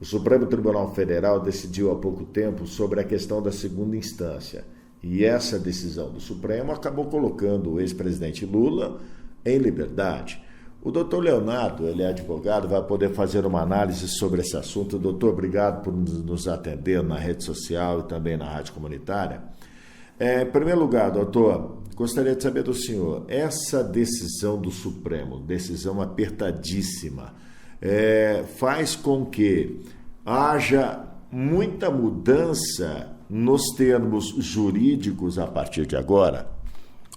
O Supremo Tribunal Federal decidiu há pouco tempo sobre a questão da segunda instância. E essa decisão do Supremo acabou colocando o ex-presidente Lula em liberdade. O doutor Leonardo, ele é advogado, vai poder fazer uma análise sobre esse assunto. Doutor, obrigado por nos atender na rede social e também na rádio comunitária. Em primeiro lugar, doutor, gostaria de saber do senhor, essa decisão do Supremo, decisão apertadíssima, faz com que haja muita mudança nos termos jurídicos a partir de agora?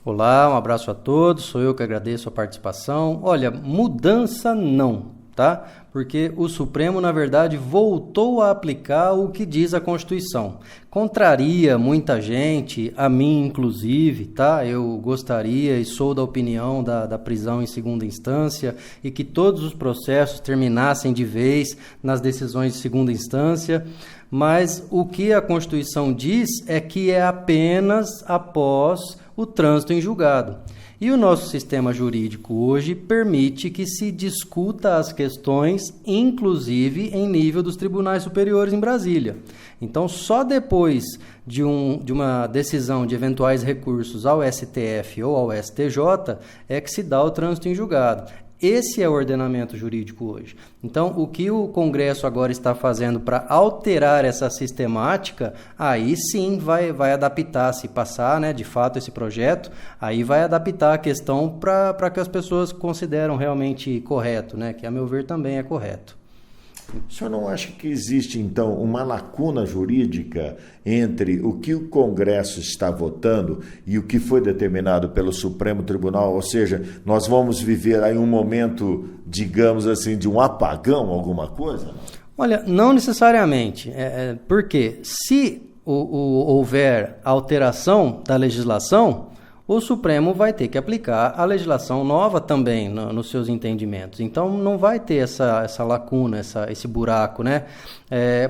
Olá, um abraço a todos, sou eu que agradeço a participação. Olha, mudança não, tá? Porque o Supremo, na verdade, voltou a aplicar o que diz a Constituição. Contraria muita gente, a mim inclusive, tá? Eu gostaria e sou da opinião da prisão em segunda instância e que todos os processos terminassem de vez nas decisões de segunda instância. Mas o que a Constituição diz é que é apenas após o trânsito em julgado. E o nosso sistema jurídico hoje permite que se discuta as questões, inclusive em nível dos tribunais superiores em Brasília. Então, só depois de uma decisão de eventuais recursos ao STF ou ao STJ é que se dá o trânsito em julgado. Esse é o ordenamento jurídico hoje. Então, o que o Congresso agora está fazendo para alterar essa sistemática, aí sim vai adaptar, se passar, né, de fato esse projeto, aí vai adaptar a questão para que as pessoas consideram realmente correto, né, que a meu ver também é correto. O senhor não acha que existe, então, uma lacuna jurídica entre o que o Congresso está votando e o que foi determinado pelo Supremo Tribunal? Ou seja, nós vamos viver aí um momento, digamos assim, de um apagão, alguma coisa? Olha, não necessariamente. Porque se houver alteração da legislação, o Supremo vai ter que aplicar a legislação nova também nos seus entendimentos. Então, não vai ter essa lacuna, esse buraco, né?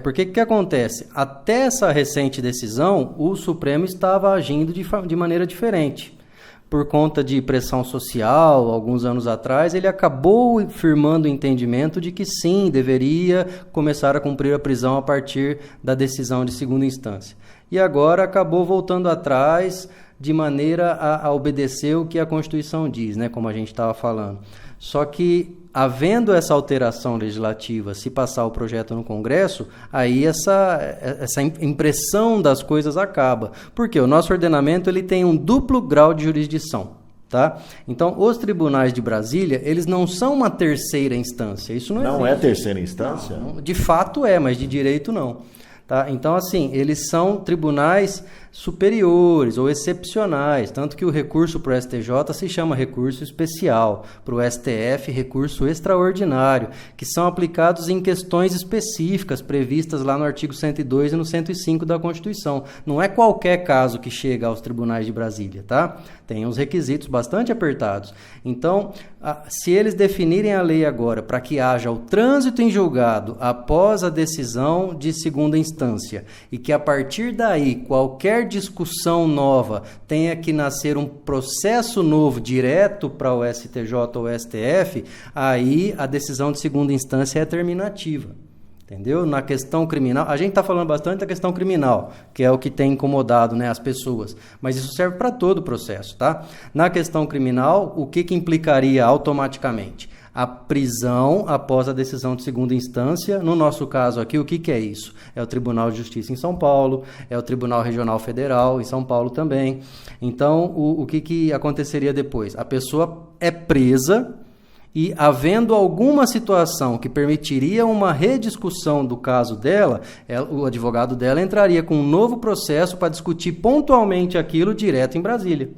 Porque o que acontece? Até essa recente decisão, o Supremo estava agindo de maneira diferente. Por conta de pressão social, alguns anos atrás, ele acabou firmando o entendimento de que sim, deveria começar a cumprir a prisão a partir da decisão de segunda instância. E agora acabou voltando atrás de maneira a obedecer o que a Constituição diz, né, como a gente estava falando. Só que, havendo essa alteração legislativa, se passar o projeto no Congresso, aí essa impressão das coisas acaba. Porque o nosso ordenamento ele tem um duplo grau de jurisdição. Tá? Então, os tribunais de Brasília, eles não são uma terceira instância. Isso não é terceira instância? Não, de fato mas de direito não. Tá? Então, assim, eles são tribunais superiores ou excepcionais, tanto que o recurso para o STJ se chama recurso especial, para o STF, recurso extraordinário, que são aplicados em questões específicas previstas lá no artigo 102 e no 105 da Constituição. Não é qualquer caso que chega aos tribunais de Brasília, tá? Tem uns requisitos bastante apertados. Então, se eles definirem a lei agora para que haja o trânsito em julgado após a decisão de segunda instância e que a partir daí qualquer discussão nova tenha que nascer um processo novo direto para o STJ ou o STF, aí a decisão de segunda instância é terminativa. Entendeu? Na questão criminal, a gente está falando bastante da questão criminal, que é o que tem incomodado, né, as pessoas, mas isso serve para todo o processo, tá? Na questão criminal, o que implicaria automaticamente? A prisão após a decisão de segunda instância. No nosso caso aqui, o que é isso? É o Tribunal de Justiça em São Paulo, é o Tribunal Regional Federal em São Paulo também. Então, o que aconteceria depois? A pessoa é presa e, havendo alguma situação que permitiria uma rediscussão do caso dela, o advogado dela entraria com um novo processo para discutir pontualmente aquilo direto em Brasília.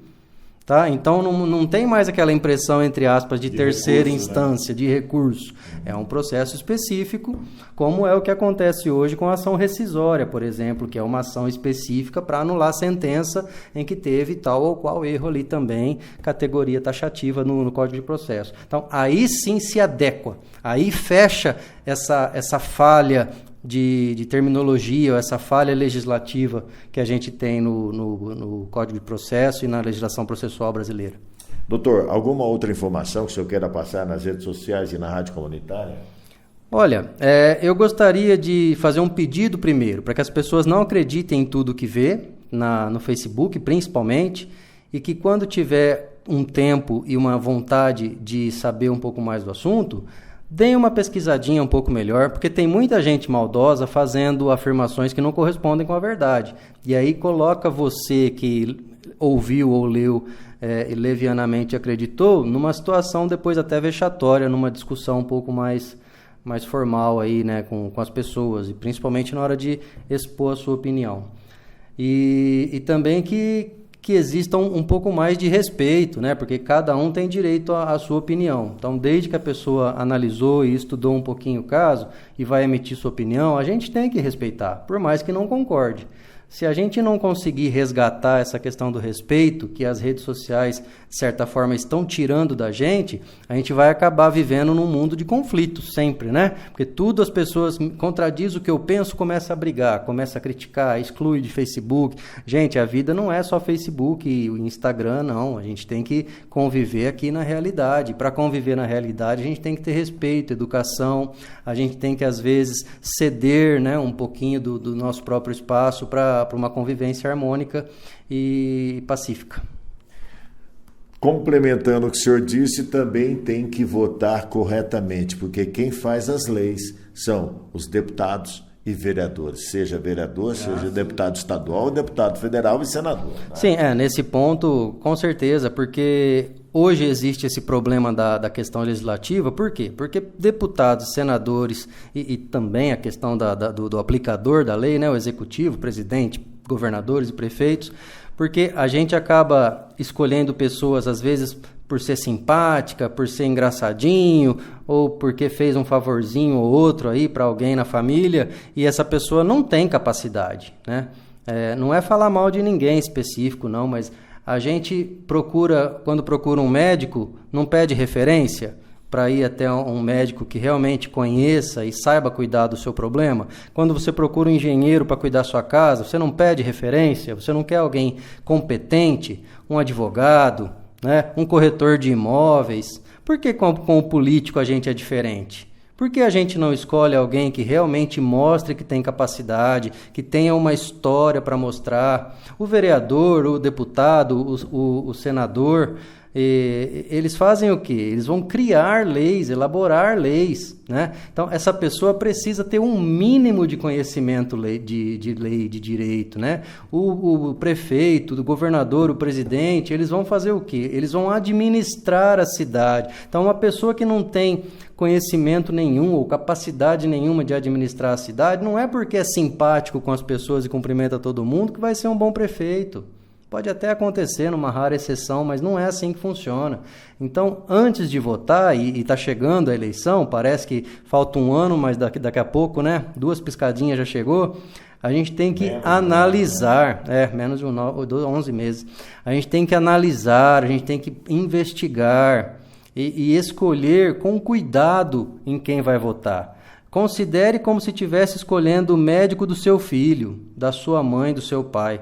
Tá? Então, não tem mais aquela impressão, entre aspas, de terceira instância, né? De recurso. É um processo específico, como é o que acontece hoje com a ação rescisória, por exemplo, que é uma ação específica para anular a sentença em que teve tal ou qual erro ali também, categoria taxativa no Código de Processo. Então, aí sim se adequa, aí fecha essa falha de terminologia, ou essa falha legislativa que a gente tem no Código de Processo e na legislação processual brasileira. Doutor, alguma outra informação que o senhor queira passar nas redes sociais e na rádio comunitária? Olha, eu gostaria de fazer um pedido primeiro, para que as pessoas não acreditem em tudo que vê, no Facebook principalmente, e que quando tiver um tempo e uma vontade de saber um pouco mais do assunto, deem uma pesquisadinha um pouco melhor, porque tem muita gente maldosa fazendo afirmações que não correspondem com a verdade. E aí coloca você que ouviu ou leu e levianamente acreditou numa situação depois até vexatória, numa discussão um pouco mais formal aí, né, com as pessoas, e principalmente na hora de expor a sua opinião. E também que exista um pouco mais de respeito, né, porque cada um tem direito à sua opinião. Então, desde que a pessoa analisou e estudou um pouquinho o caso e vai emitir sua opinião, a gente tem que respeitar, por mais que não concorde. Se a gente não conseguir resgatar essa questão do respeito, que as redes sociais, de certa forma, estão tirando da gente, a gente vai acabar vivendo num mundo de conflitos sempre, né? Porque tudo as pessoas contradizem o que eu penso, começa a brigar, começa a criticar, exclui de Facebook. Gente, a vida não é só Facebook e o Instagram, não. A gente tem que conviver aqui na realidade. Para conviver na realidade, a gente tem que ter respeito, educação, a gente tem que, às vezes, ceder, né, um pouquinho do nosso próprio espaço para uma convivência harmônica e pacífica. Complementando o que o senhor disse, também tem que votar corretamente, porque quem faz as leis são os deputados e vereadores, seja vereador, seja deputado estadual, deputado federal e senador. Né? Sim, nesse ponto, com certeza, porque hoje existe esse problema da questão legislativa. Por quê? Porque deputados, senadores e também a questão do aplicador da lei, né, o executivo, presidente, governadores e prefeitos, porque a gente acaba escolhendo pessoas, às vezes, por ser simpática, por ser engraçadinho, ou porque fez um favorzinho ou outro aí para alguém na família, e essa pessoa não tem capacidade, né? Não é falar mal de ninguém específico, não, mas a gente procura, quando procura um médico, não pede referência para ir até um médico que realmente conheça e saiba cuidar do seu problema. Quando você procura um engenheiro para cuidar da sua casa, você não pede referência, você não quer alguém competente, um advogado, né, um corretor de imóveis. Por que com o político a gente é diferente? Por que a gente não escolhe alguém que realmente mostre que tem capacidade, que tenha uma história para mostrar? O vereador, o deputado, o senador, eles fazem o quê? Eles vão criar leis, elaborar leis, né? Então, essa pessoa precisa ter um mínimo de conhecimento de lei, de direito, né? O prefeito, o governador, o presidente, eles vão fazer o quê? Eles vão administrar a cidade. Então, uma pessoa que não tem conhecimento nenhum ou capacidade nenhuma de administrar a cidade, não é porque é simpático com as pessoas e cumprimenta todo mundo que vai ser um bom prefeito. Pode até acontecer numa rara exceção, mas não é assim que funciona. Então, antes de votar, e está chegando a eleição, parece que falta um ano, mas daqui a pouco, né? 2 piscadinhas já chegou. A gente tem que analisar, menos de 11 meses. A gente tem que analisar, a gente tem que investigar e escolher com cuidado em quem vai votar. Considere como se estivesse escolhendo o médico do seu filho, da sua mãe, do seu pai.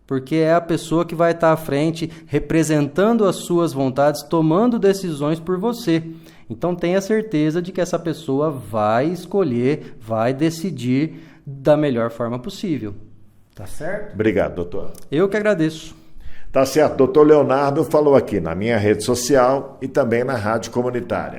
Porque é a pessoa que vai estar à frente, representando as suas vontades, tomando decisões por você. Então tenha certeza de que essa pessoa vai escolher, vai decidir da melhor forma possível. Tá certo? Obrigado, doutor. Eu que agradeço. Tá certo. Doutor Leonardo falou aqui na minha rede social e também na rádio comunitária.